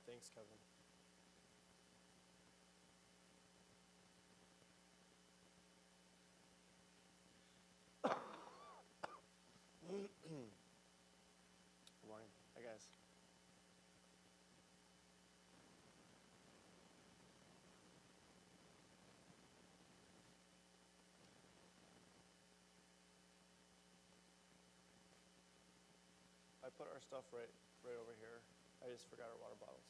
Thanks, Kevin. Good morning. Hi, guys. I put our stuff right over here. I just forgot our water bottles.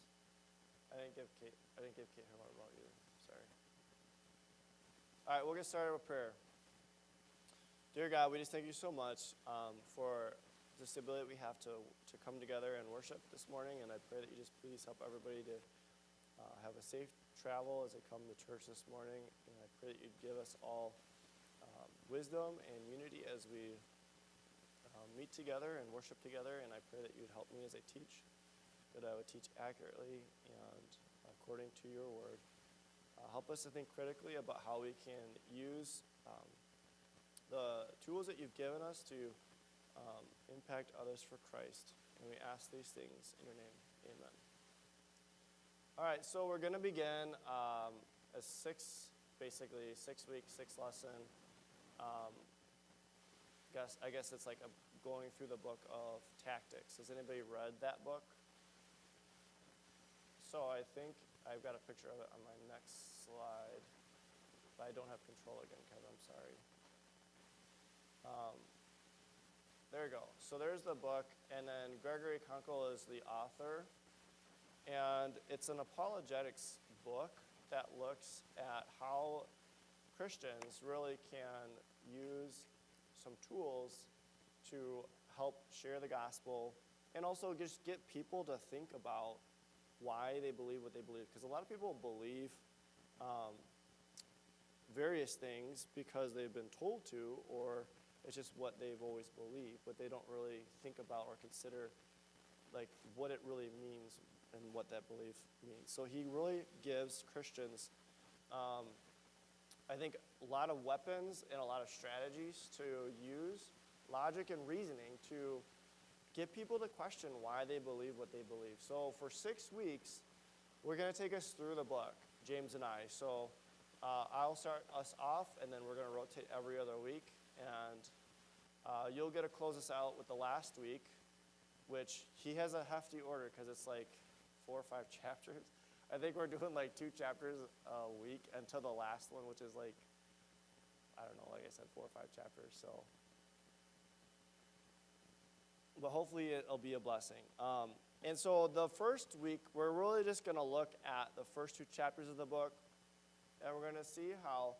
I didn't give Kate her water bottle either. Sorry. All right, we'll get started with prayer. Dear God, we just thank you so much for this ability we have to come together and worship this morning, and I pray that you just please help everybody to have a safe travel as they come to church this morning, and I pray that you'd give us all wisdom and unity as we meet together and worship together, and I pray that you'd help me as I teach, that I would teach accurately and according to your word. Help us to think critically about how we can use the tools that you've given us to impact others for Christ. And we ask these things in your name. Amen. All right, so we're going to begin a basically 6-week, 6-lesson. I guess it's like going through the book of Tactics. Has anybody read that book? So I think I've got a picture of it on my next slide. But I don't have control again, Kevin. I'm sorry. There you go. So there's the book, and then Gregory Kunkel is the author. And it's an apologetics book that looks at how Christians really can use some tools to help share the gospel and also just get people to think about why they believe what they believe. Because a lot of people believe various things because they've been told to, or it's just what they've always believed, but they don't really think about or consider like what it really means and what that belief means. So he really gives Christians, I think, a lot of weapons and a lot of strategies to use, logic and reasoning to get people to question why they believe what they believe. So for 6 weeks, we're going to take us through the book, James and I. So I'll start us off, and then we're going to rotate every other week. And you'll get to close us out with the last week, which he has a hefty order because it's like 4 or 5 chapters. I think we're doing like 2 chapters a week until the last one, which is like, I don't know, like I said, 4 or 5 chapters. So, but hopefully it'll be a blessing. And so the first week, we're really just going to look at the first 2 chapters of the book, and we're going to see how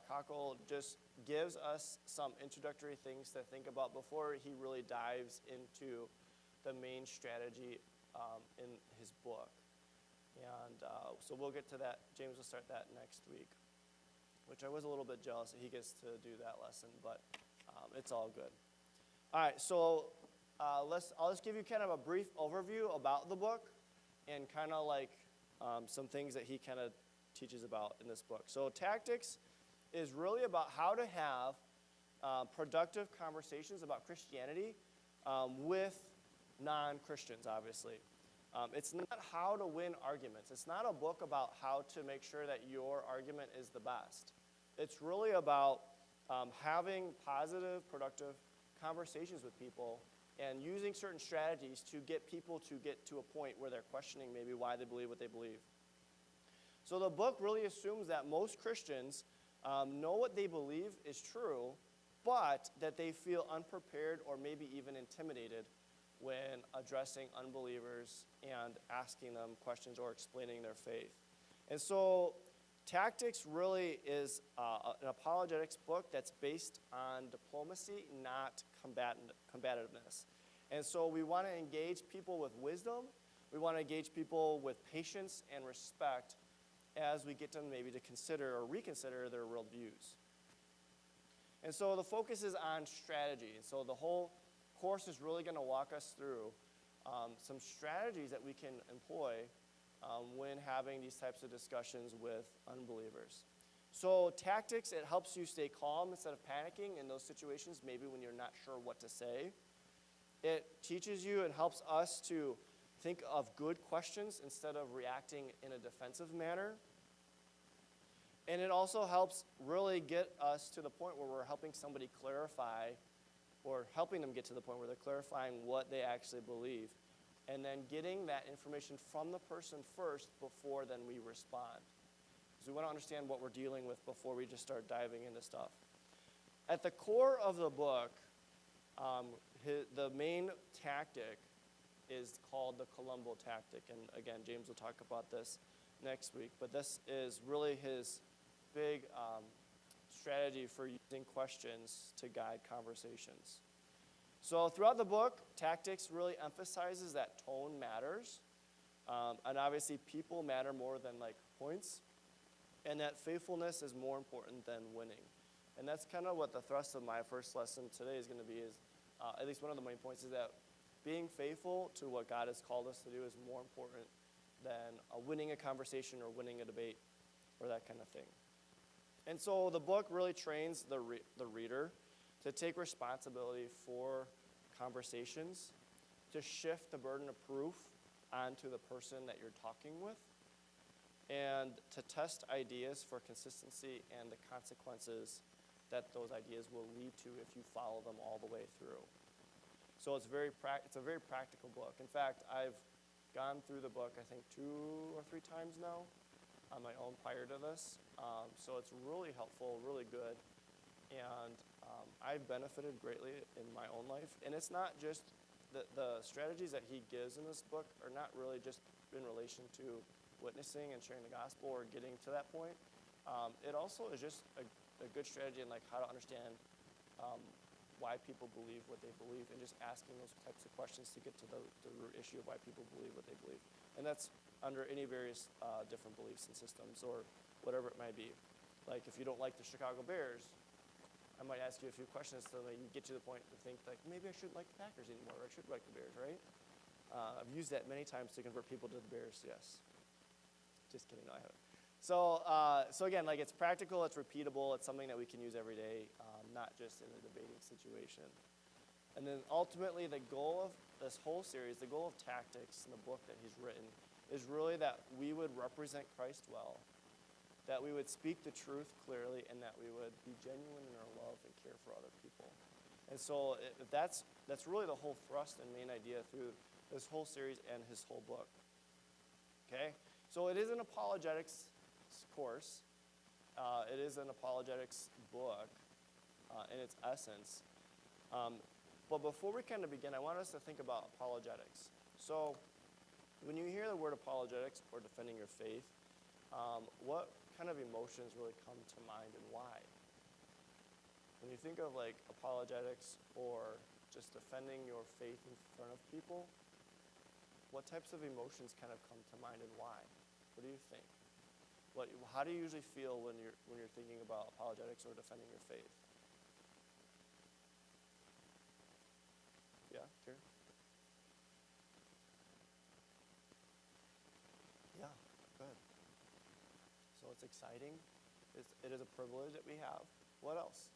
Kunkel just gives us some introductory things to think about before he really dives into the main strategy in his book. And so we'll get to that. James will start that next week, which I was a little bit jealous that he gets to do that lesson, but it's all good. All right, so I'll just give you kind of a brief overview about the book and kind of like some things that he kind of teaches about in this book. So Tactics is really about how to have productive conversations about Christianity with non-Christians, obviously. It's not how to win arguments. It's not a book about how to make sure that your argument is the best. It's really about having positive, productive conversations with people and using certain strategies to get people to get to a point where they're questioning maybe why they believe what they believe. So the book really assumes that most Christians know what they believe is true, but that they feel unprepared or maybe even intimidated when addressing unbelievers and asking them questions or explaining their faith. And so Tactics really is an apologetics book that's based on diplomacy, not combativeness. And so we want to engage people with wisdom. We want to engage people with patience and respect as we get them maybe to consider or reconsider their worldviews. And so the focus is on strategy. And so the whole course is really going to walk us through some strategies that we can employ when having these types of discussions with unbelievers. So Tactics, it helps you stay calm instead of panicking in those situations, maybe when you're not sure what to say. It teaches you and helps us to think of good questions instead of reacting in a defensive manner. And it also helps really get us to the point where we're helping somebody clarify, or helping them get to the point where they're clarifying what they actually believe, and then getting that information from the person first before then we respond. Because we want to understand what we're dealing with before we just start diving into stuff. At the core of the book, the main tactic is called the Columbo tactic. And again, James will talk about this next week. But this is really his big strategy for using questions to guide conversations. So throughout the book, tactics really emphasizes that tone matters. And obviously, people matter more than like points. And that faithfulness is more important than winning. And that's kind of what the thrust of my first lesson today is going to be, is at least one of the main points is that being faithful to what God has called us to do is more important than winning a conversation or winning a debate or that kind of thing. And so the book really trains the reader to take responsibility for conversations, to shift the burden of proof onto the person that you're talking with, and to test ideas for consistency and the consequences that those ideas will lead to if you follow them all the way through. So it's a very practical book. In fact, I've gone through the book, I think, 2 or 3 times now on my own prior to this. So it's really helpful, really good. And I've benefited greatly in my own life. And it's not just the strategies that he gives in this book are not really just in relation to witnessing and sharing the gospel or getting to that point. It also is just a good strategy in like how to understand why people believe what they believe, and just asking those types of questions to get to the root issue of why people believe what they believe. And that's under any various different beliefs and systems or whatever it might be. Like if you don't like the Chicago Bears, I might ask you a few questions so that you get to the point to think like, maybe I shouldn't like the Packers anymore, or I should like the Bears, right? I've used that many times to convert people to the Bears, yes. Just kidding, no, I haven't. So again, like it's practical, it's repeatable, it's something that we can use every day, not just in a debating situation. And then ultimately the goal of this whole series, the goal of tactics in the book that he's written, is really that we would represent Christ well, that we would speak the truth clearly, and that we would be genuine in our love and care for other people. And so that's really the whole thrust and main idea through this whole series and his whole book. Okay? So it is an apologetics course. It is an apologetics book in its essence. But before we kind of begin, I want us to think about apologetics. So when you hear the word apologetics or defending your faith, what kind of emotions really come to mind and why? When you think of like apologetics or just defending your faith in front of people, what types of emotions kind of come to mind and why? What do you think? How do you usually feel when you're thinking about apologetics or defending your faith? Yeah, Karen? Yeah, good. So it's exciting. It is a privilege that we have. What else?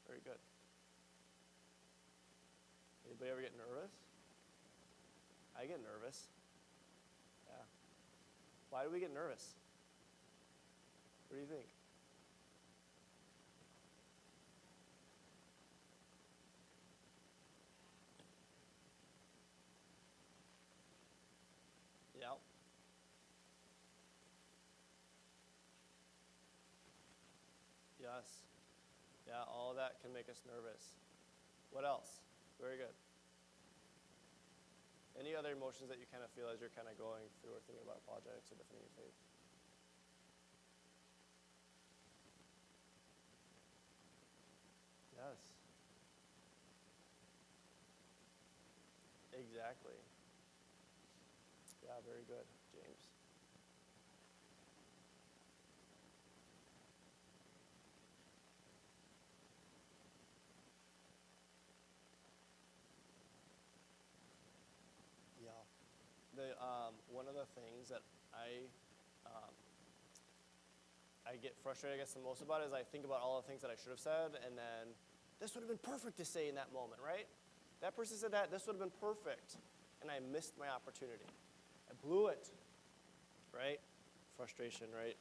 Very good. Anybody ever get nervous? I get nervous. Yeah. Why do we get nervous? What do you think? Yeah. Yes. Yeah, all of that can make us nervous. What else? Very good. Any other emotions that you kind of feel as you're kind of going through or thinking about apologetics or defending your faith? Yes. Exactly. Yeah, very good, James. Yeah. One of the things that I get frustrated, I guess, the most about is I think about all the things that I should have said, and then this would have been perfect to say in that moment, right? That person said that, this would have been perfect. And and I missed my opportunity. I blew it, right? Frustration, right?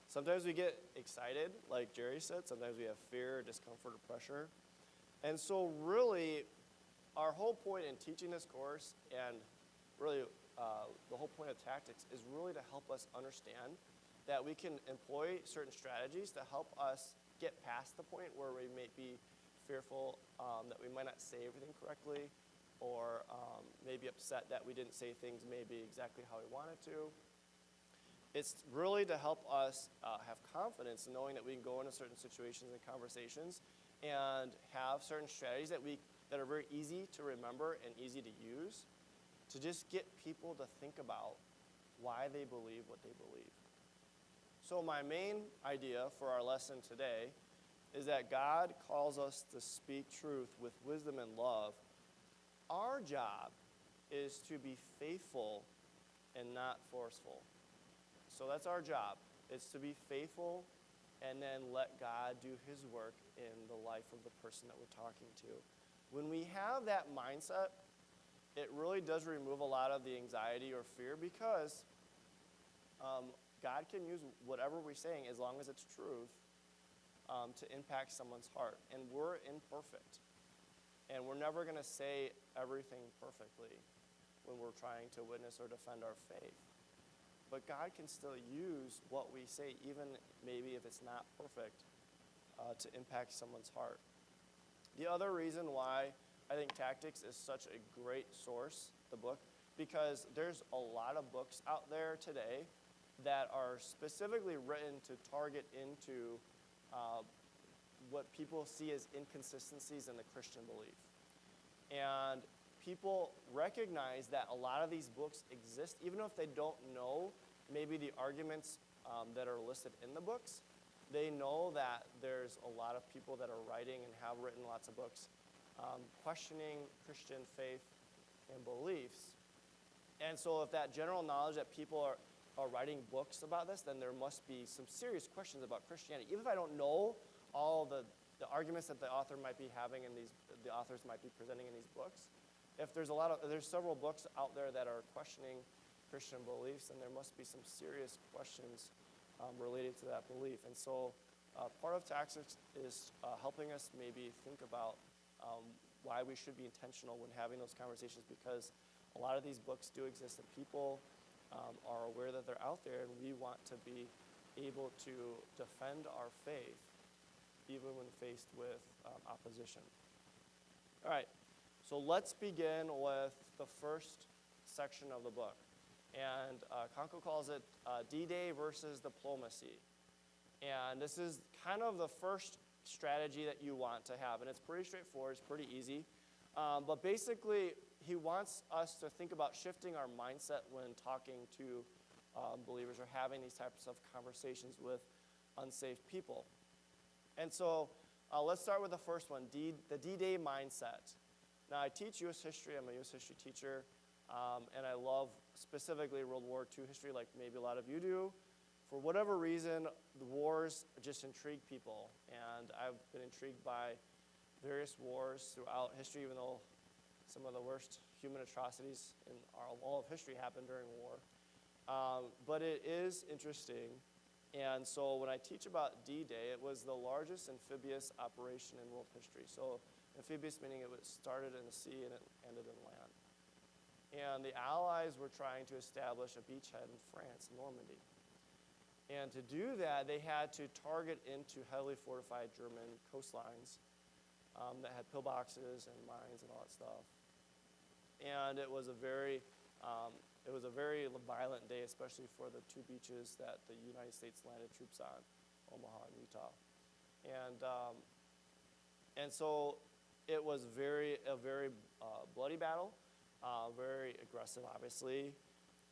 Sometimes we get excited, like Jerry said. Sometimes we have fear, discomfort, or pressure. And so really, our whole point in teaching this course, and really the whole point of tactics, is really to help us understand that we can employ certain strategies to help us get past the point where we may be fearful that we might not say everything correctly, or maybe upset that we didn't say things maybe exactly how we wanted to. It's really to help us have confidence in knowing that we can go into certain situations and conversations and have certain strategies that are very easy to remember and easy to use to just get people to think about why they believe what they believe. So my main idea for our lesson today is that God calls us to speak truth with wisdom and love. Our job is to be faithful and not forceful. So that's our job. It's to be faithful and then let God do his work in the life of the person that we're talking to. When we have that mindset, it really does remove a lot of the anxiety or fear, because God can use whatever we're saying, as long as it's truth, to impact someone's heart. And we're imperfect. And we're never going to say everything perfectly when we're trying to witness or defend our faith. But God can still use what we say, even maybe if it's not perfect, to impact someone's heart. The other reason why I think Tactics is such a great source, the book, because there's a lot of books out there today that are specifically written to target into what people see as inconsistencies in the Christian belief. And people recognize that a lot of these books exist, even if they don't know maybe the arguments that are listed in the books. They know that there's a lot of people that are writing and have written lots of books questioning Christian faith and beliefs. And so if that general knowledge that people are writing books about this, then there must be some serious questions about Christianity. Even if I don't know all the arguments that the author might be having in the authors might be presenting in these books, if there's several books out there that are questioning Christian beliefs, then there must be some serious questions related to that belief. And so part of Tactics is helping us maybe think about why we should be intentional when having those conversations, because a lot of these books do exist and people are aware that they're out there, and we want to be able to defend our faith even when faced with opposition. All right, so let's begin with the first section of the book. And Konko calls it D-Day versus diplomacy. And this is kind of the first strategy that you want to have. And it's pretty straightforward. It's pretty easy. But basically, he wants us to think about shifting our mindset when talking to believers or having these types of conversations with unsaved people. And so let's start with the first one, the D-Day mindset. Now, I teach U.S. history. I'm a U.S. history teacher. And I love specifically World War II history, like maybe a lot of you do. For whatever reason, the wars just intrigue people. And I've been intrigued by various wars throughout history, even though some of the worst human atrocities in all of history happened during war. But it is interesting. And so when I teach about D-Day, it was the largest amphibious operation in world history. So amphibious meaning it was started in the sea and it ended in land. And the Allies were trying to establish a beachhead in France, Normandy. And to do that, they had to target into heavily fortified German coastlines that had pillboxes and mines and all that stuff. And it was a very violent day, especially for the two beaches that the United States landed troops on, Omaha and Utah. And so it was a very bloody battle. Very aggressive, obviously.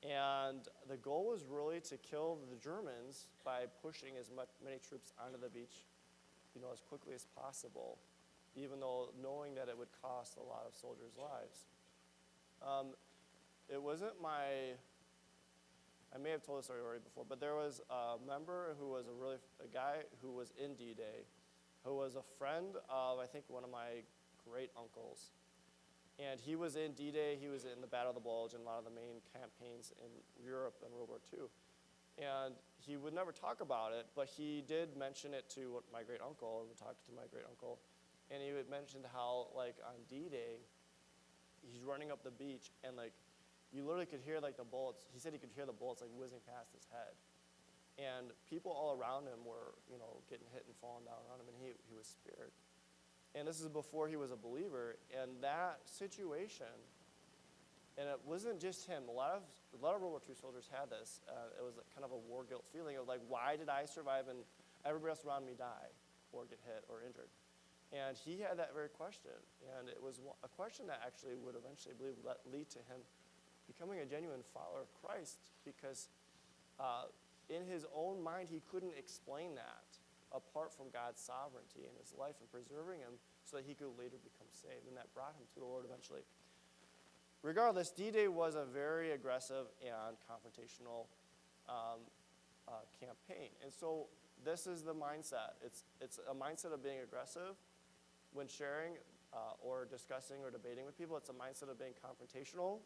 And the goal was really to kill the Germans by pushing as many troops onto the beach, as quickly as possible, even though knowing that it would cost a lot of soldiers' lives. It wasn't I may have told this story already before, but there was a member who was a guy who was in D-Day, who was a friend of, I think, one of my great uncles. And he was in D-Day, he was in the Battle of the Bulge, and a lot of the main campaigns in Europe in World War II. And he would never talk about it, but he did mention it to my great uncle, and we talked to my great uncle. And he would mention how, like, on D-Day, he's running up the beach, and, like, you literally could hear, like, the bullets. He said he could hear the bullets, like, whizzing past his head. And people all around him were, getting hit and falling down around him, and he was spared. And this is before he was a believer. And that situation, and it wasn't just him. A lot of World War II soldiers had this. It was kind of a war guilt feeling of like, why did I survive and everybody else around me die or get hit or injured? And he had that very question. And it was a question that actually would eventually, I believe, lead to him becoming a genuine follower of Christ, because in his own mind, he couldn't explain that apart from God's sovereignty in his life and preserving him so that he could later become saved. And that brought him to the Lord eventually. Regardless, D-Day was a very aggressive and confrontational campaign. And so this is the mindset. It's a mindset of being aggressive when sharing or discussing or debating with people. It's a mindset of being confrontational.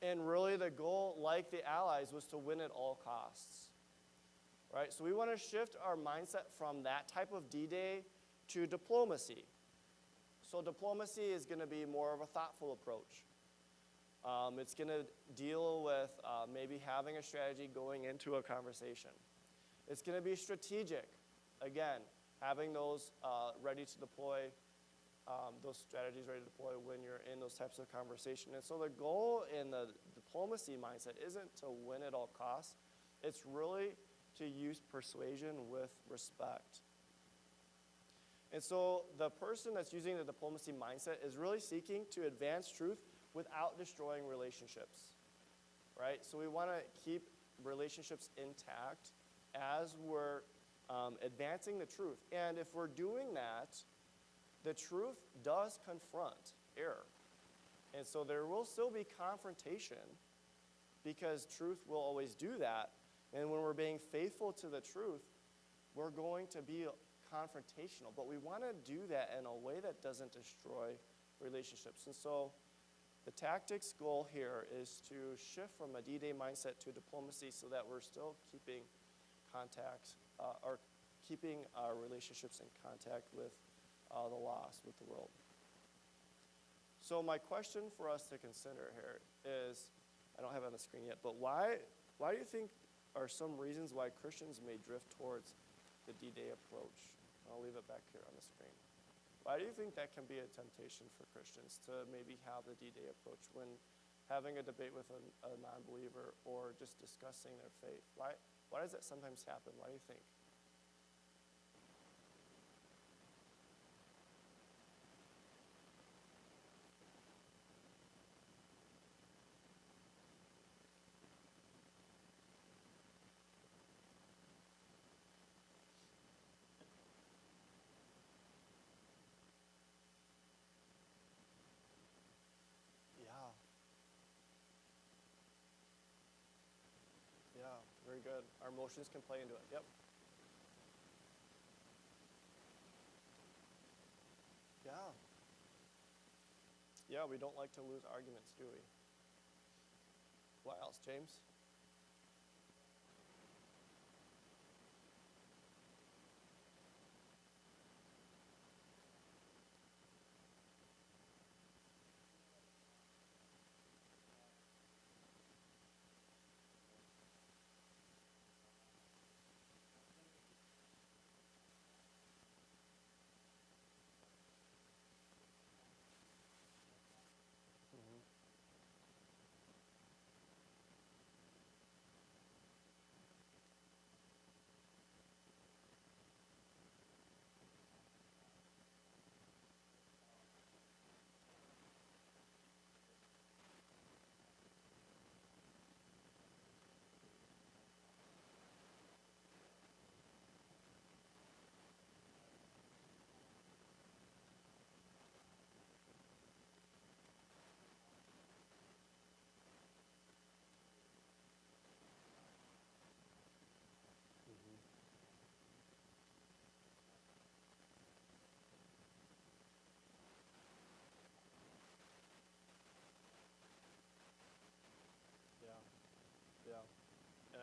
And really the goal, like the Allies, was to win at all costs. Right? So we want to shift our mindset from that type of D-Day to diplomacy. So diplomacy is going to be more of a thoughtful approach. It's going to deal with maybe having a strategy going into a conversation. It's going to be strategic. Again, having those ready to deploy, those strategies ready to deploy when you're in those types of conversation. And so the goal in the diplomacy mindset isn't to win at all costs. It's really to use persuasion with respect. And so the person that's using the diplomacy mindset is really seeking to advance truth without destroying relationships, right? So we want to keep relationships intact as we're advancing the truth. And if we're doing that, the truth does confront error. And so there will still be confrontation because truth will always do that. And when we're being faithful to the truth, we're going to be confrontational. But we want to do that in a way that doesn't destroy relationships. And so the tactics goal here is to shift from a D-Day mindset to diplomacy so that we're still keeping contacts or keeping our relationships in contact with the lost, with the world. So my question for us to consider here is, I don't have it on the screen yet, but why do you think are some reasons why Christians may drift towards the D-Day approach? I'll leave it back here on the screen. Why do you think that can be a temptation for Christians to maybe have the D-Day approach when having a debate with a non-believer or just discussing their faith? Why does that sometimes happen? Why do you think? Yeah, very good. Our emotions can play into it. Yep. Yeah. Yeah, we don't like to lose arguments, do we? What else, James?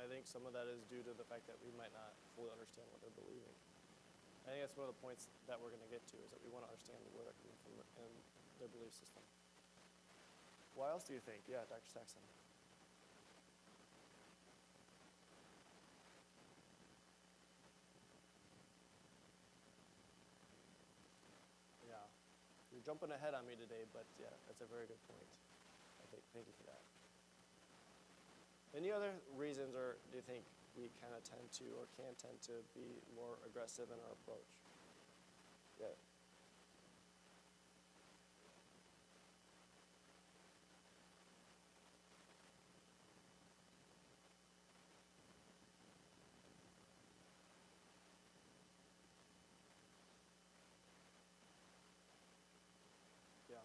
I think some of that is due to the fact that we might not fully understand what they're believing. I think that's one of the points that we're going to get to, is that we want to understand where they're coming from and their belief system. What else do you think? Yeah, Dr. Saxon. Yeah, you're jumping ahead on me today, but yeah, that's a very good point. I think. Thank you for that. Any other reasons, or do you think we kind of tend to, or can tend to, be more aggressive in our approach? Yeah. Yeah.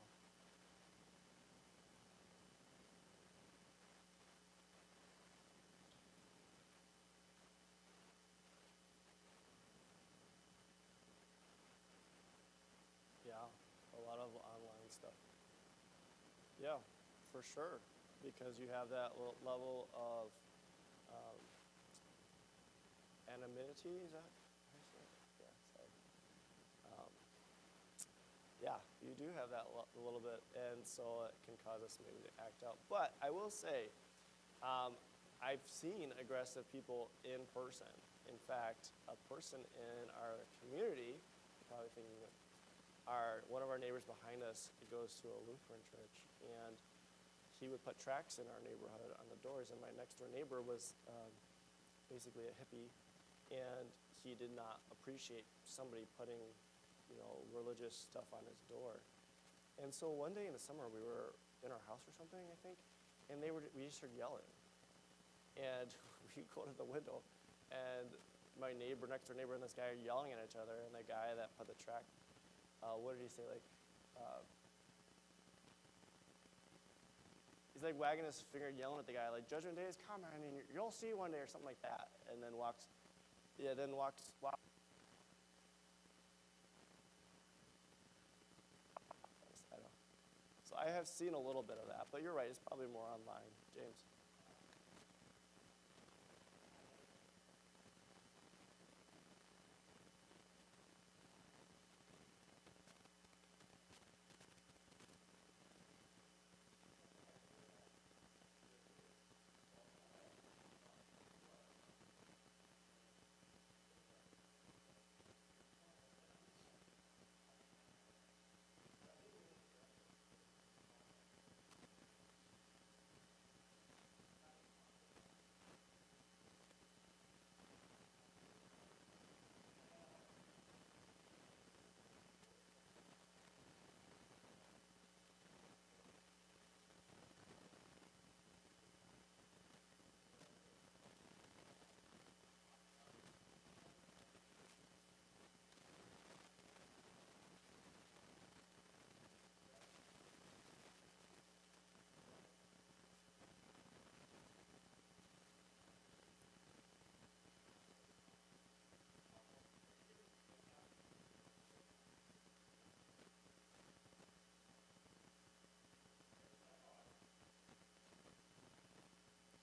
Yeah. A lot of online stuff. Yeah, for sure. Because you have that level of um, anonymity, is that how you say it? Yeah, sorry. Um, yeah, you do have that a little bit, and so it can cause us maybe to act out. But I will say, I've seen aggressive people in person. In fact, a person in our community, you're probably thinking of, one of our neighbors behind us goes to a Lutheran church, and he would put tracts in our neighborhood on the doors, and my next door neighbor was basically a hippie, and he did not appreciate somebody putting, religious stuff on his door. And so one day in the summer, we were in our house or something, I think, and we just started yelling. And we go to the window, and my next door neighbor and this guy are yelling at each other, and the guy that put the tract, what did he say, he's like wagging his finger, yelling at the guy, like, "Judgment Day is coming, and you'll see one day," or something like that. And then walks. I don't know. So I have seen a little bit of that, but you're right, it's probably more online, James.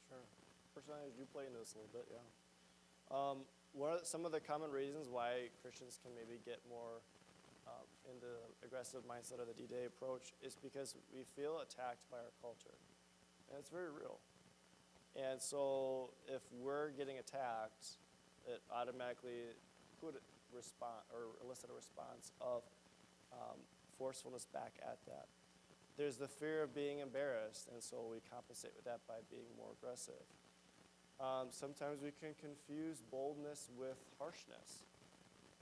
Sure. Percentage, you play into this a little bit, yeah. What are some of the common reasons why Christians can maybe get more in the aggressive mindset of the D-Day approach is because we feel attacked by our culture, and it's very real. And so if we're getting attacked, it automatically could respond or elicit a response of forcefulness back at that. There's the fear of being embarrassed, and so we compensate with that by being more aggressive. Sometimes we can confuse boldness with harshness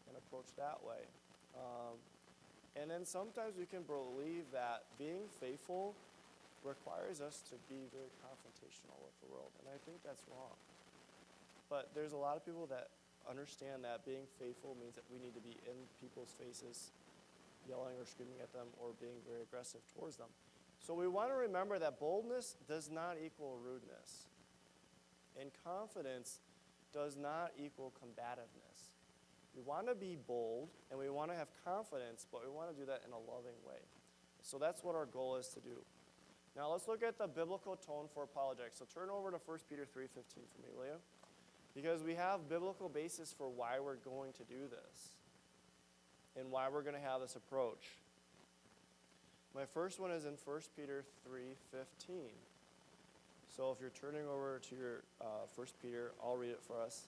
and approach that way. And then sometimes we can believe that being faithful requires us to be very confrontational with the world, and I think that's wrong. But there's a lot of people that understand that being faithful means that we need to be in people's faces, yelling or screaming at them or being very aggressive towards them. So we want to remember that boldness does not equal rudeness, and confidence does not equal combativeness. We want to be bold and we want to have confidence, but we want to do that in a loving way. So that's what our goal is to do. Now let's look at the biblical tone for apologetics. So turn over to 1 Peter 3:15 for me, will you? Because we have biblical basis for why we're going to do this and why we're going to have this approach. My first one is in 1 Peter 3:15. So if you're turning over to your 1 Peter, I'll read it for us.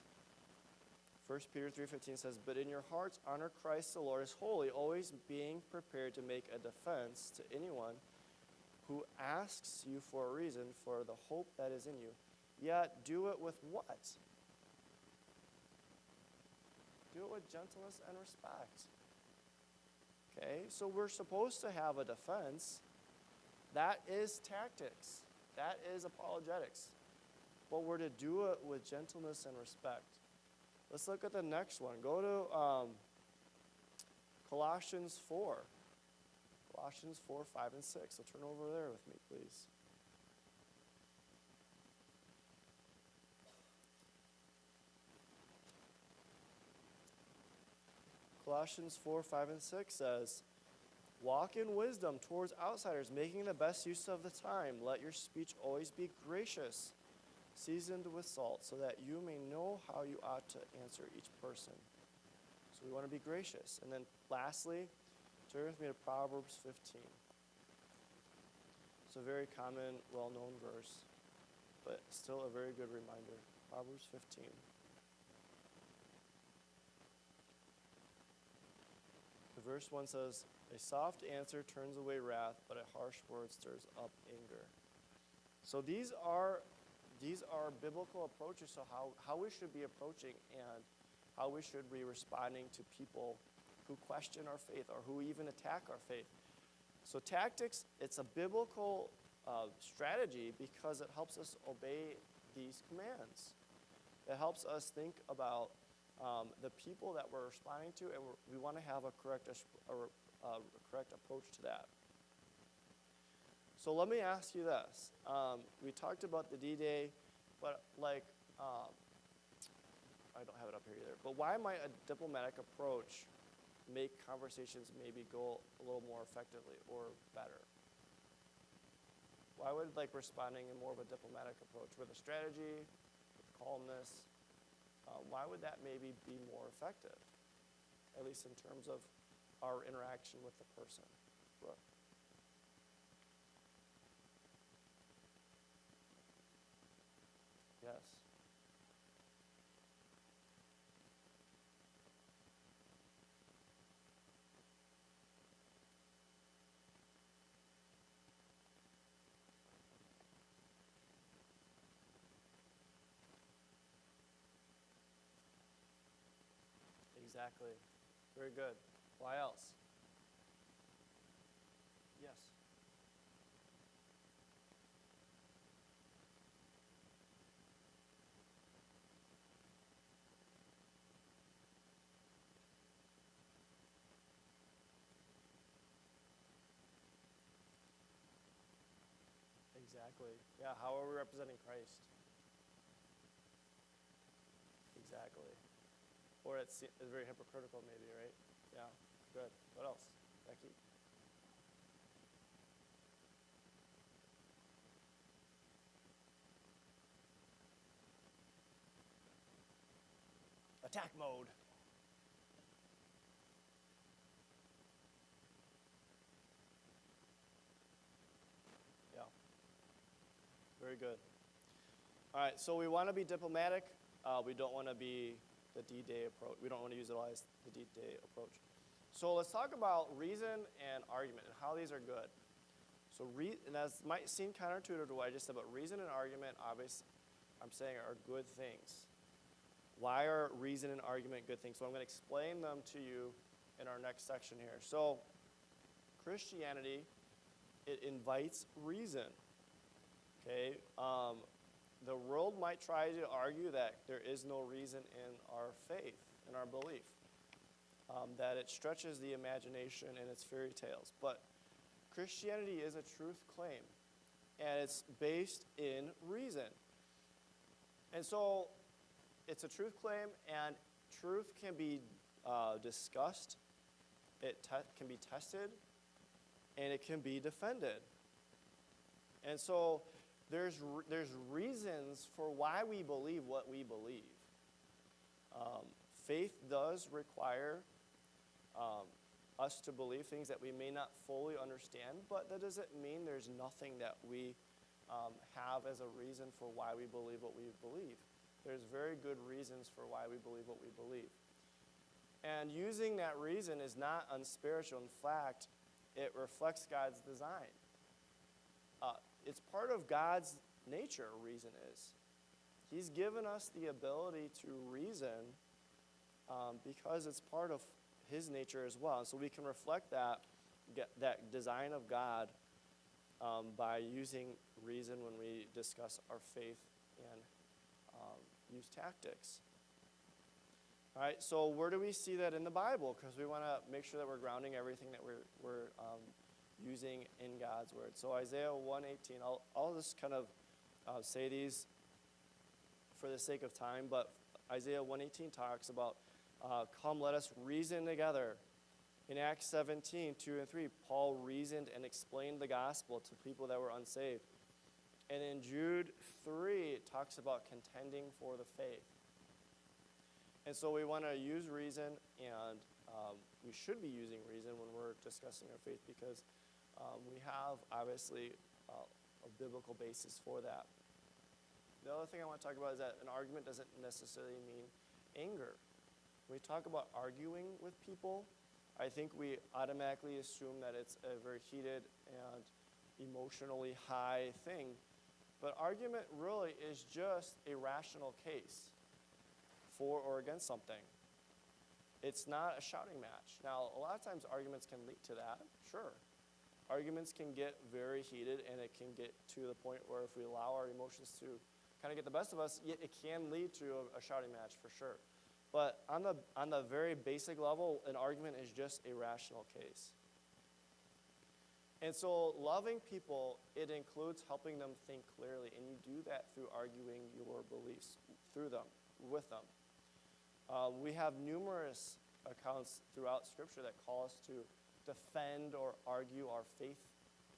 1 Peter 3:15 says, "But in your hearts honor Christ the Lord as holy, always being prepared to make a defense to anyone who asks you for a reason for the hope that is in you. Yet do it with what? Do it with gentleness and respect." Okay, so we're supposed to have a defense. That is tactics. That is apologetics. But we're to do it with gentleness and respect. Let's look at the next one. Go to Colossians 4. Colossians 4, 5, and 6. So turn over there with me, please. Colossians 4, 5, and 6 says, "Walk in wisdom towards outsiders, making the best use of the time. Let your speech always be gracious, seasoned with salt, so that you may know how you ought to answer each person." So we want to be gracious. And then lastly, turn with me to Proverbs 15. It's a very common, well-known verse, but still a very good reminder. Proverbs 15. The verse 1 says, "A soft answer turns away wrath, but a harsh word stirs up anger." So these are biblical approaches to how we should be approaching and how we should be responding to people who question our faith or who even attack our faith. So tactics, it's a biblical strategy because it helps us obey these commands. It helps us think about the people that we're responding to, and we want to have a correct approach to that. So let me ask you this. We talked about the D-Day, but I don't have it up here either, but why might a diplomatic approach make conversations maybe go a little more effectively or better? Why would responding in more of a diplomatic approach with a strategy, with calmness, why would that maybe be more effective, at least in terms of our interaction with the person? Brooke? Yes. Exactly. Very good. Why else? Yes. Exactly. Yeah, how are we representing Christ? Exactly. Or it's very hypocritical maybe, right? Yeah, good. What else? Becky? Attack mode. Yeah. Very good. All right, so we want to be diplomatic. We don't want to be the D-Day approach. We don't want to utilize the D-Day approach. So let's talk about reason and argument and how these are good. So and that might seem counterintuitive to what I just said, but reason and argument, obviously, I'm saying are good things. Why are reason and argument good things? So I'm going to explain them to you in our next section here. So Christianity, it invites reason. Okay, the world might try to argue that there is no reason in our faith, in our belief, that it stretches the imagination and it's fairy tales. But Christianity is a truth claim, and it's based in reason. And so it's a truth claim, and truth can be discussed, it can be tested, and it can be defended. And so there's reasons for why we believe what we believe. Faith does require us to believe things that we may not fully understand, but that doesn't mean there's nothing that we have as a reason for why we believe what we believe. There's very good reasons for why we believe what we believe. And using that reason is not unspiritual. In fact, it reflects God's design. It's part of God's nature, reason is. He's given us the ability to reason because it's part of his nature as well. And so we can reflect that design of God by using reason when we discuss our faith and use tactics. All right, so where do we see that in the Bible? Because we want to make sure that we're grounding everything that we're using in God's word. So Isaiah 1:18, I'll just kind of say these for the sake of time, but Isaiah 1:18 talks about, come, let us reason together. In Acts 17:2-3, Paul reasoned and explained the gospel to people that were unsaved. And in Jude 3, it talks about contending for the faith. And so we want to use reason, and we should be using reason when we're discussing our faith because we have, obviously, a biblical basis for that. The other thing I want to talk about is that an argument doesn't necessarily mean anger. When we talk about arguing with people, I think we automatically assume that it's a very heated and emotionally high thing. But argument really is just a rational case for or against something. It's not a shouting match. Now, a lot of times arguments can lead to that, sure. Arguments can get very heated, and it can get to the point where if we allow our emotions to kind of get the best of us, it can lead to a shouting match for sure. But on the very basic level, an argument is just a rational case. And so loving people, it includes helping them think clearly, and you do that through arguing your beliefs through them, with them. We have numerous accounts throughout Scripture that call us to defend or argue our faith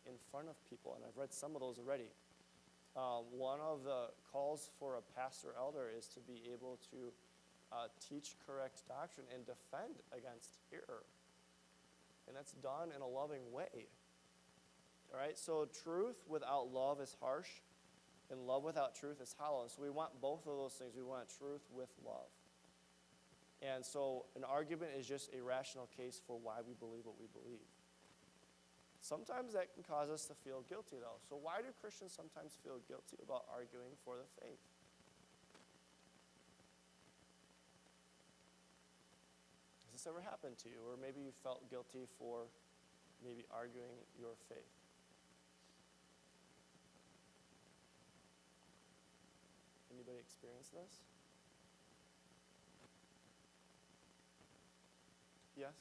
in front of people, and I've read some of those already. One of the calls for a pastor elder is to be able to teach correct doctrine and defend against error. And that's done in a loving way. All right, so truth without love is harsh, and love without truth is hollow. And so we want both of those things. We want truth with love. And so an argument is just a rational case for why we believe what we believe. Sometimes that can cause us to feel guilty, though. So why do Christians sometimes feel guilty about arguing for the faith? Has this ever happened to you? Or maybe you felt guilty for maybe arguing your faith? Anybody experience this? Yes?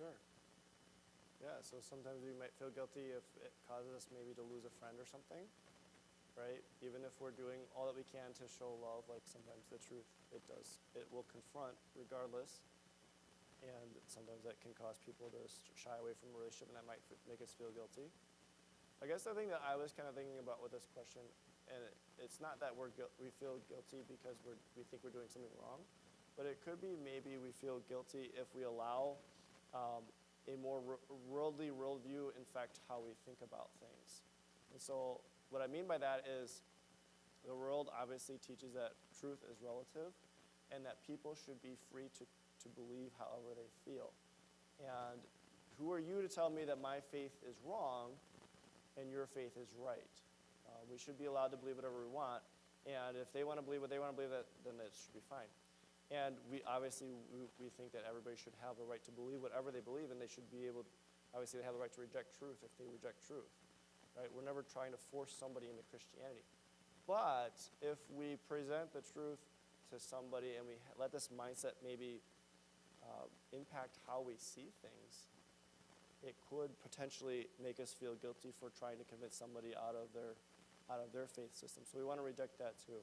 Sure. Yeah, so sometimes we might feel guilty if it causes us maybe to lose a friend or something, right? Even if we're doing all that we can to show love, like sometimes the truth, it will confront regardless. And sometimes that can cause people to shy away from a relationship, and that might make us feel guilty. I guess the thing that I was kind of thinking about with this question, and it's not that we feel guilty because we think we're doing something wrong, but it could be maybe we feel guilty if we allow a more worldly worldview infect how we think about things. And so what I mean by that is the world obviously teaches that truth is relative and that people should be free to believe however they feel. And who are you to tell me that my faith is wrong and your faith is right? We should be allowed to believe whatever we want, and if they want to believe what they want to believe, then it should be fine. And we think that everybody should have the right to believe whatever they believe, and they should be able, obviously they have the right to reject truth if they reject truth. Right? We're never trying to force somebody into Christianity. But if we present the truth to somebody and we let this mindset maybe impact how we see things, it could potentially make us feel guilty for trying to convince somebody out of their faith system. So we want to reject that too.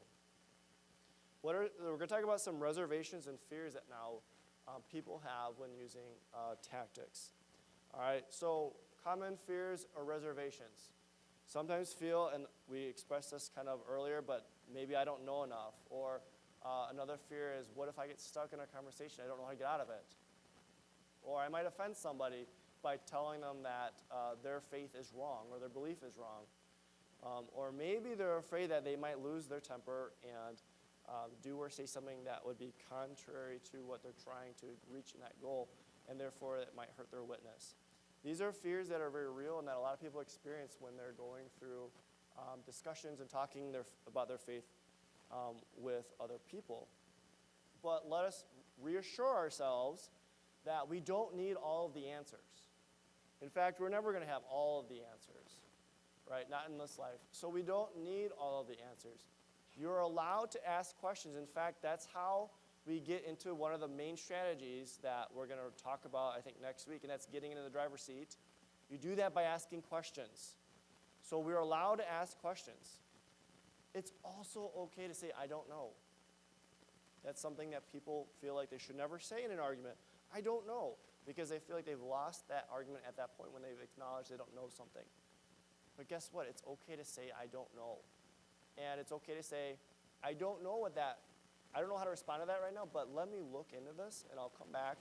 We're going to talk about some reservations and fears that now people have when using tactics. All right, so common fears or reservations. Sometimes feel, and we expressed this kind of earlier, but maybe I don't know enough. Or another fear is, what if I get stuck in a conversation? I don't know how to get out of it. Or I might offend somebody by telling them that their faith is wrong or their belief is wrong. Or maybe they're afraid that they might lose their temper and do or say something that would be contrary to what they're trying to reach in that goal, and therefore it might hurt their witness. These are fears that are very real and that a lot of people experience when they're going through discussions and talking about their faith with other people. But let us reassure ourselves that we don't need all of the answers. In fact, we're never going to have all of the answers, right? Not in this life. So we don't need all of the answers. You're allowed to ask questions. In fact, that's how we get into one of the main strategies that we're going to talk about, I think, next week, and that's getting into the driver's seat. You do that by asking questions. So we're allowed to ask questions. It's also okay to say, I don't know. That's something that people feel like they should never say in an argument. I don't know, because they feel like they've lost that argument at that point when they've acknowledged they don't know something. But guess what? It's okay to say, I don't know. And it's okay to say, I don't know how to respond to that right now, but let me look into this, and I'll come back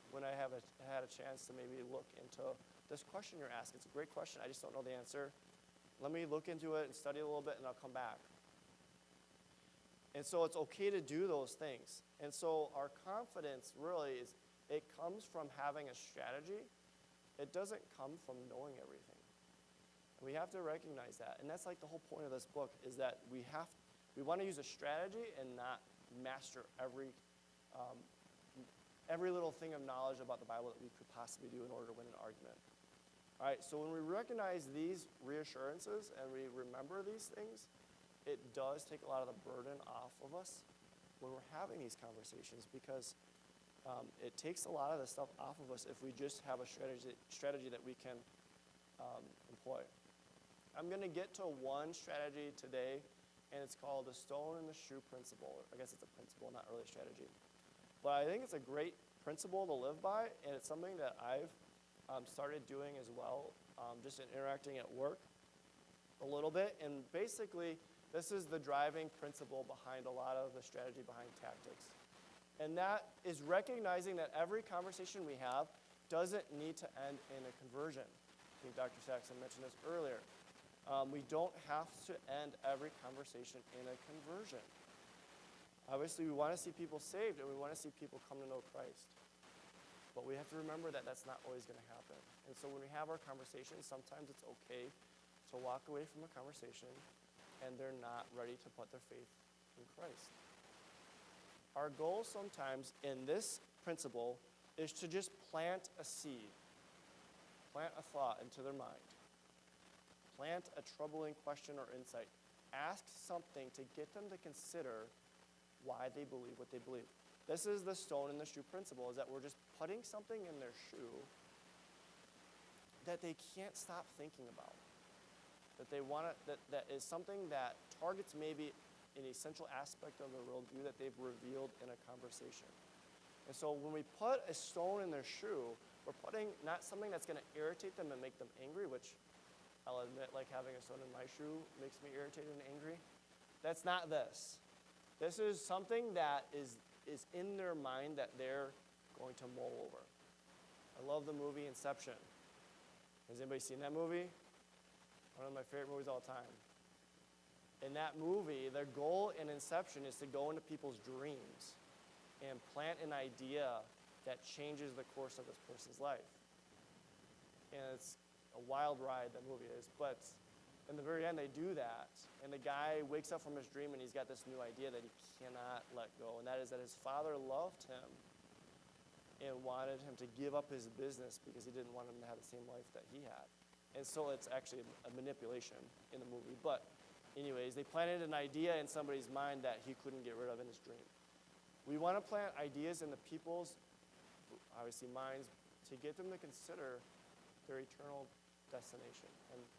when I have had a chance to maybe look into this question you're asking. It's a great question. I just don't know the answer. Let me look into it and study a little bit, and I'll come back. And so it's okay to do those things. And so our confidence really it comes from having a strategy. It doesn't come from knowing everything. We have to recognize that. And that's like the whole point of this book is that we want to use a strategy and not master every little thing of knowledge about the Bible that we could possibly do in order to win an argument. All right, so when we recognize these reassurances and we remember these things, it does take a lot of the burden off of us when we're having these conversations, because it takes a lot of the stuff off of us if we just have a strategy that we can employ. I'm going to get to one strategy today, and it's called the stone in the shoe principle. I guess it's a principle, not really a strategy. But I think it's a great principle to live by, and it's something that I've started doing as well, just in interacting at work a little bit. And basically, this is the driving principle behind a lot of the strategy behind tactics. And that is recognizing that every conversation we have doesn't need to end in a conversion. I think Dr. Saxon mentioned this earlier. We don't have to end every conversation in a conversion. Obviously, we want to see people saved, and we want to see people come to know Christ. But we have to remember that that's not always going to happen. And so when we have our conversations, sometimes it's okay to walk away from a conversation and they're not ready to put their faith in Christ. Our goal sometimes in this principle is to just plant a seed, plant a thought into their mind, plant a troubling question or insight, ask something to get them to consider why they believe what they believe. This is the stone in the shoe principle, is that we're just putting something in their shoe that they can't stop thinking about. that they want that is something that targets maybe an essential aspect of their worldview that they've revealed in a conversation. And so when we put a stone in their shoe, we're putting not something that's going to irritate them and make them angry, which I'll admit, like having a stone in my shoe makes me irritated and angry. That's not this. This is something that is in their mind that they're going to mull over. I love the movie Inception. Has anybody seen that movie? One of my favorite movies of all time. In that movie, their goal in Inception is to go into people's dreams and plant an idea that changes the course of this person's life. And it's a wild ride, that movie is. But in the very end, they do that. And the guy wakes up from his dream, and he's got this new idea that he cannot let go. And that is that his father loved him and wanted him to give up his business because he didn't want him to have the same life that he had. And so it's actually a manipulation in the movie. But anyways, they planted an idea in somebody's mind that he couldn't get rid of in his dream. We want to plant ideas in the people's, obviously, minds to get them to consider their eternal destination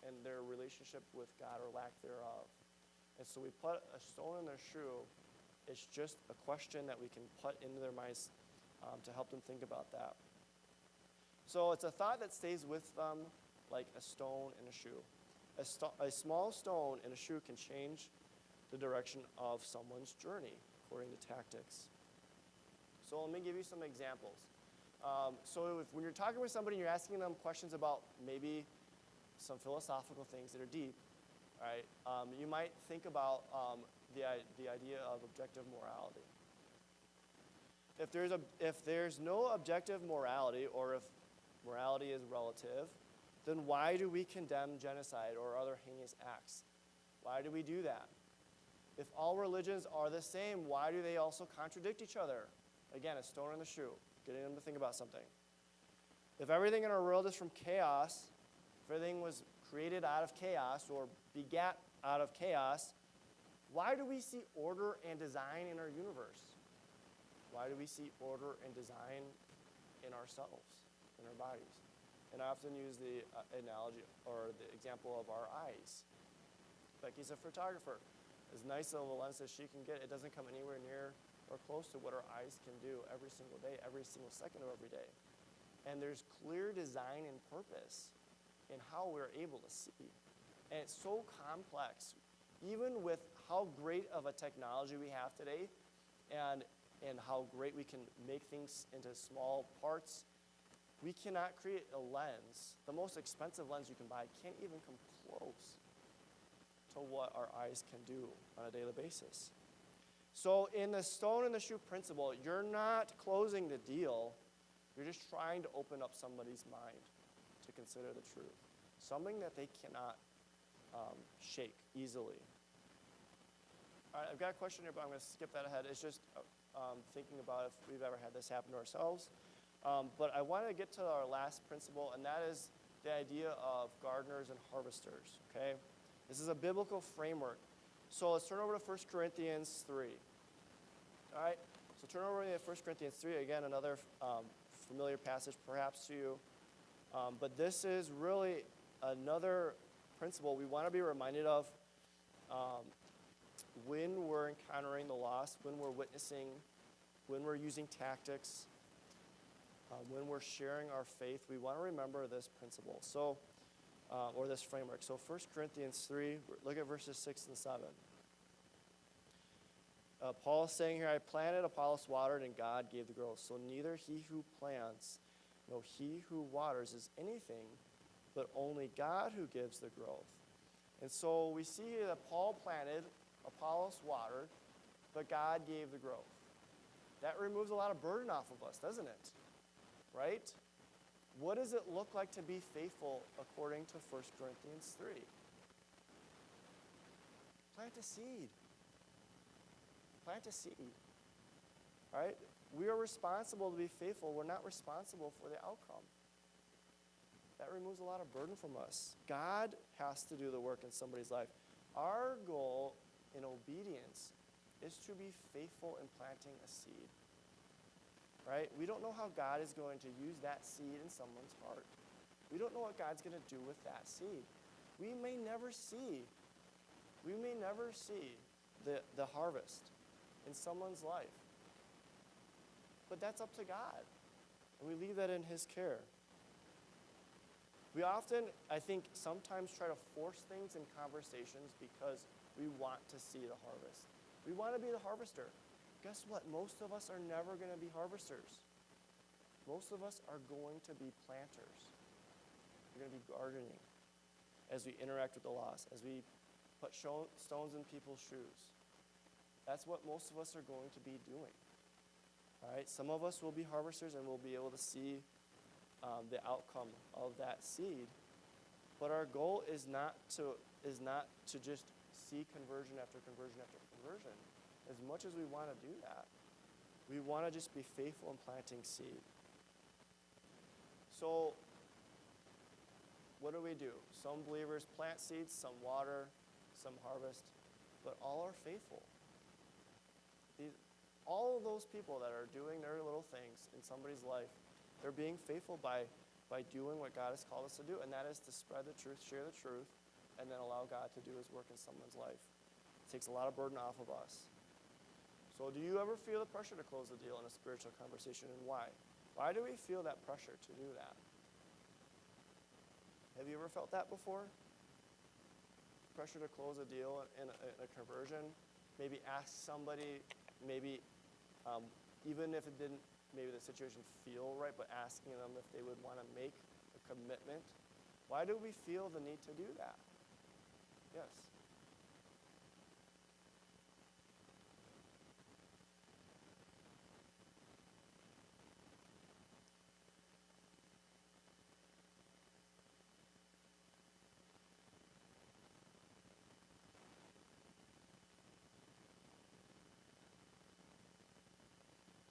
and their relationship with God or lack thereof. And so we put a stone in their shoe. It's just a question that we can put into their minds to help them think about that. So it's a thought that stays with them like a stone in a shoe. A small stone in a shoe can change the direction of someone's journey, according to Tactics. So let me give you some examples. When you're talking with somebody and you're asking them questions about maybe some philosophical things that are deep, right? You might think about the idea of objective morality. If there's no objective morality, or if morality is relative, then why do we condemn genocide or other heinous acts? Why do we do that? If all religions are the same, why do they also contradict each other? Again, a stone in the shoe, getting them to think about something. If everything in our world is from chaos, if everything was created out of chaos or begat out of chaos, why do we see order and design in our universe? Why do we see order and design in ourselves, in our bodies? And I often use the analogy or the example of our eyes. Becky's a photographer. As nice of a lens as she can get, it doesn't come anywhere near or close to what our eyes can do every single day, every single second of every day. And there's clear design and purpose in how we're able to see. And it's so complex. Even with how great of a technology we have today and how great we can make things into small parts, we cannot create a lens. The most expensive lens you can buy can't even come close to what our eyes can do on a daily basis. So in the stone in the shoe principle, you're not closing the deal. You're just trying to open up somebody's mind to consider the truth. Something that they cannot shake easily. All right, I've got a question here, but I'm going to skip that ahead. It's just thinking about if we've ever had this happen to ourselves. But I want to get to our last principle, and that is the idea of gardeners and harvesters, okay? This is a biblical framework. So let's turn over to 1 Corinthians 3. All right, so turn over to 1 Corinthians 3, again, another familiar passage perhaps to you. But this is really another principle we want to be reminded of when we're encountering the lost, when we're witnessing, when we're using tactics, when we're sharing our faith. We want to remember this principle, or this framework. So 1 Corinthians 3, look at verses 6 and 7. Paul is saying here, I planted, Apollos watered, and God gave the growth. So neither he who plants nor he who waters is anything, but only God who gives the growth. And so we see that Paul planted, Apollos watered, but God gave the growth. That removes a lot of burden off of us, doesn't it? Right? What does it look like to be faithful according to 1 Corinthians 3? Plant a seed. Plant a seed. All right? We are responsible to be faithful. We're not responsible for the outcome. That removes a lot of burden from us. God has to do the work in somebody's life. Our goal in obedience is to be faithful in planting a seed. Right? We don't know how God is going to use that seed in someone's heart. We don't know what God's going to do with that seed. we may never see the harvest in someone's life. But that's up to God. And we leave that in his care. We often, I think, sometimes try to force things in conversations because we want to see the harvest. We want to be the harvester. Guess what? Most of us are never going to be harvesters. Most of us are going to be planters. We're going to be gardening as we interact with the lost, as we put stones in people's shoes. That's what most of us are going to be doing. All right? Some of us will be harvesters and we'll be able to see the outcome of that seed. But our goal is not to just see conversion after conversion after conversion. As much as we want to do that, we want to just be faithful in planting seed. So what do? Some believers plant seeds, some water, some harvest, but all are faithful. All of those people that are doing their little things in somebody's life, they're being faithful by doing what God has called us to do, and that is to spread the truth, share the truth, and then allow God to do his work in someone's life. It takes a lot of burden off of us. So do you ever feel the pressure to close the deal in a spiritual conversation, and why? Why do we feel that pressure to do that? Have you ever felt that before? Pressure to close a deal in a conversion? Maybe ask somebody, maybe even if it didn't, maybe the situation feel right, but asking them if they would want to make a commitment. Why do we feel the need to do that? Yes.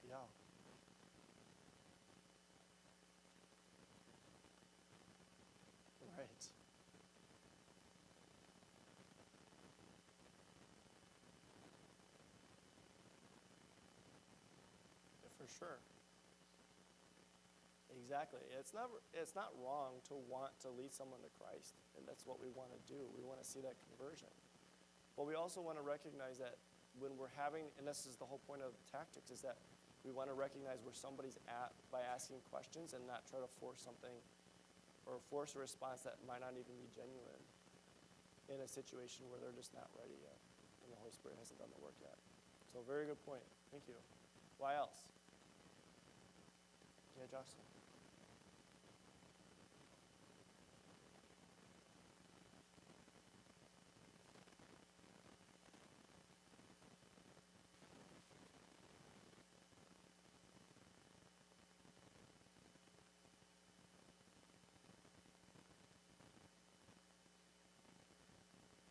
Yeah. Right. Yeah, for sure. Exactly. It's not wrong to want to lead someone to Christ, and that's what we want to do. We want to see that conversion. But we also want to recognize that when we're having, and this is the whole point of tactics, is that we want to recognize where somebody's at by asking questions and not try to force something or force a response that might not even be genuine in a situation where they're just not ready yet and the Holy Spirit hasn't done the work yet. So very good point. Thank you. Why else? Yeah, Jocelyn.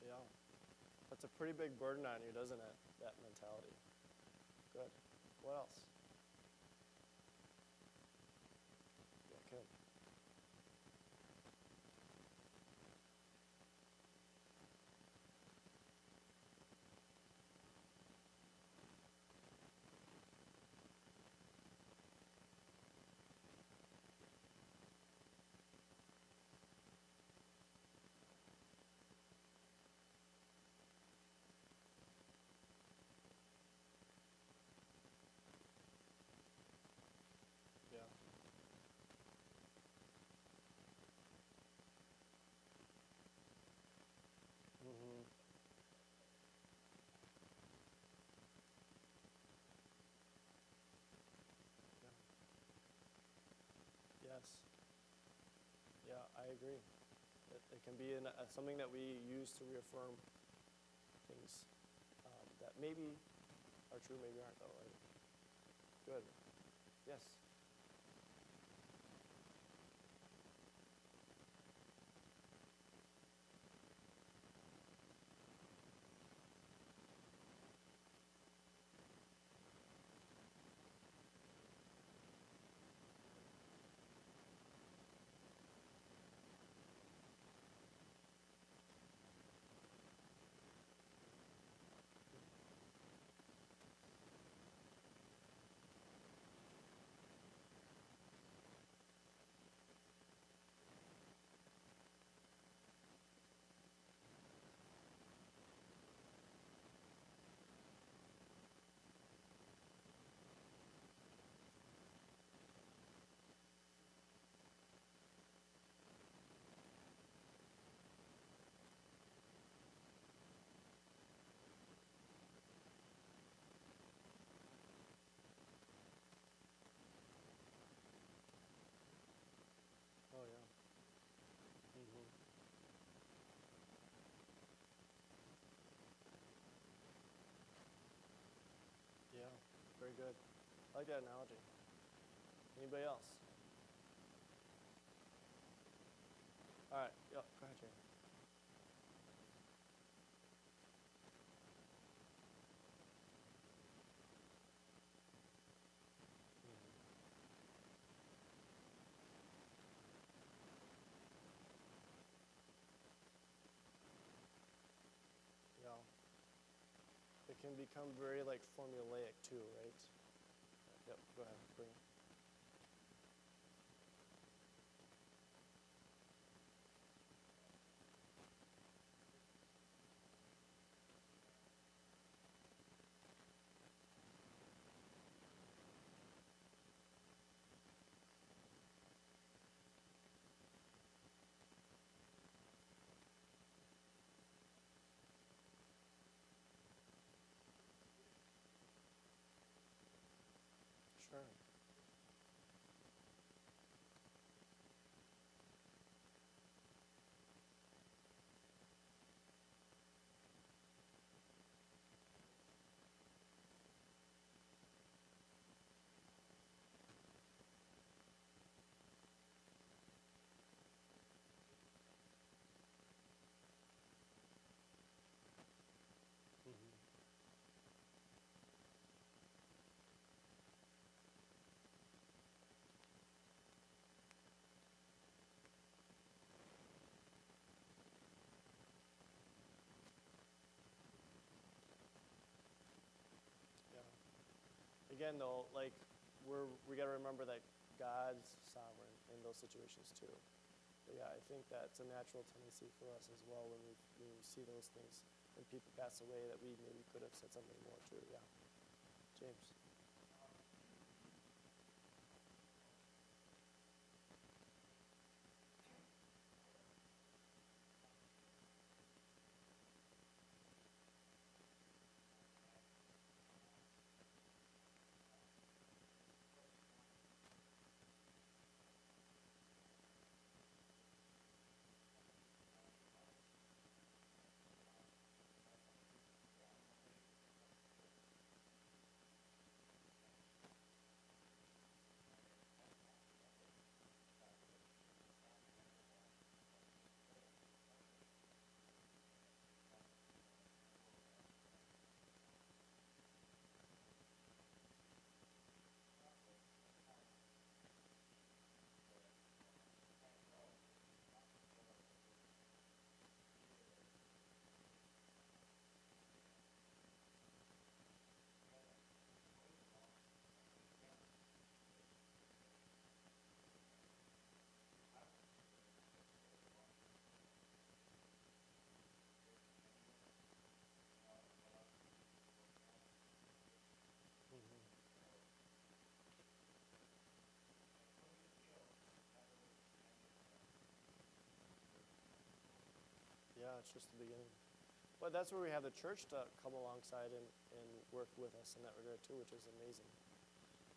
Yeah. That's a pretty big burden on you, doesn't it? That mentality. Good. What else? Yeah, good. Yeah. Mm-hmm. Yeah. Yes. Yeah, I agree. It can be something that we use to reaffirm things that maybe are true, maybe aren't, though, right? Good. Yes. Very good. I like that analogy. Anybody else? All right. Go ahead, Jane. Yeah. It can become very like formulaic too, right? Yep. Go ahead. Bring it. Sure. Hmm. Yeah. Again, though, like we got to remember that God's sovereign in those situations too. But yeah, I think that's a natural tendency for us as well when we see those things when people pass away that we maybe could have said something more too. Yeah, James. Hmm. Yeah, it's just the beginning. But that's where we have the church to come alongside and work with us in that regard too, which is amazing.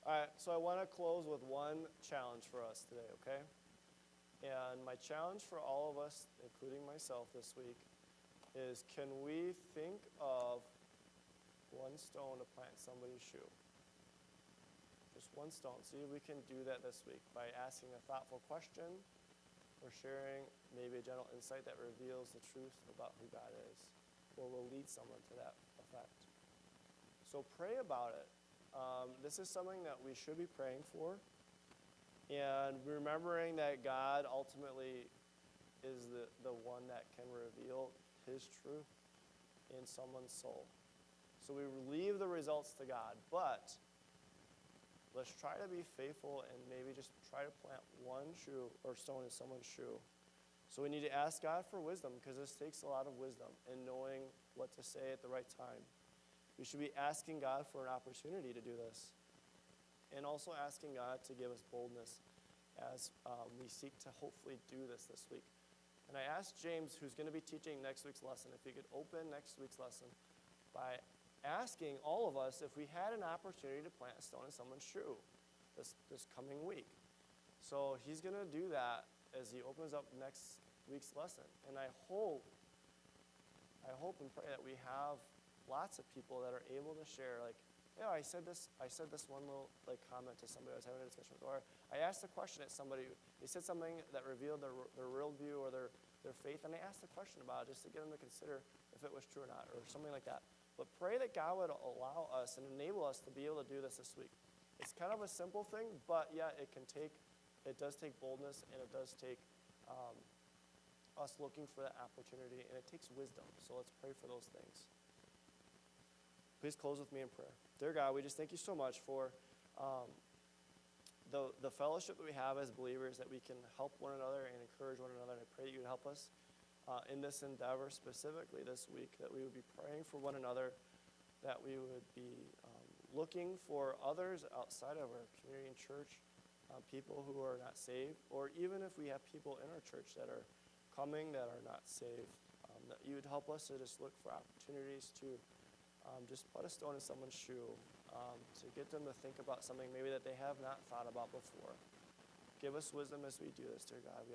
All right, so I want to close with one challenge for us today, okay? And my challenge for all of us, including myself this week, is can we think of one stone to plant somebody's shoe? Just one stone. See if we can do that this week by asking a thoughtful question or sharing maybe a general insight that reveals the truth about who God is or will lead someone to that effect. So pray about it. This is something that we should be praying for and remembering that God ultimately is the one that can reveal his truth in someone's soul. So we leave the results to God, but let's try to be faithful and maybe just try to plant one shoe or stone in someone's shoe. So we need to ask God for wisdom because this takes a lot of wisdom in knowing what to say at the right time. We should be asking God for an opportunity to do this and also asking God to give us boldness as we seek to hopefully do this week. And I asked James, who's going to be teaching next week's lesson, if he could open next week's lesson by asking all of us if we had an opportunity to plant a stone in someone's shoe this coming week. So he's going to do that as he opens up next week's lesson. And I hope and pray that we have lots of people that are able to share, like yeah, I said this one little like comment to somebody I was having a discussion with, or I asked a question at somebody. They said something that revealed their real view or their faith, and I asked a question about it just to get them to consider if it was true or not, or something like that. But pray that God would allow us and enable us to be able to do this week. It's kind of a simple thing, but yet it does take boldness, and it does take us looking for that opportunity, and it takes wisdom. So let's pray for those things. Please close with me in prayer. Dear God, we just thank you so much for the fellowship that we have as believers, that we can help one another and encourage one another. And I pray that you would help us in this endeavor, specifically this week, that we would be praying for one another, that we would be looking for others outside of our community and church, people who are not saved, or even if we have people in our church that are coming that are not saved, that you would help us to just look for opportunities to just put a stone in someone's shoe, to get them to think about something maybe that they have not thought about before. Give us wisdom as we do this, dear God.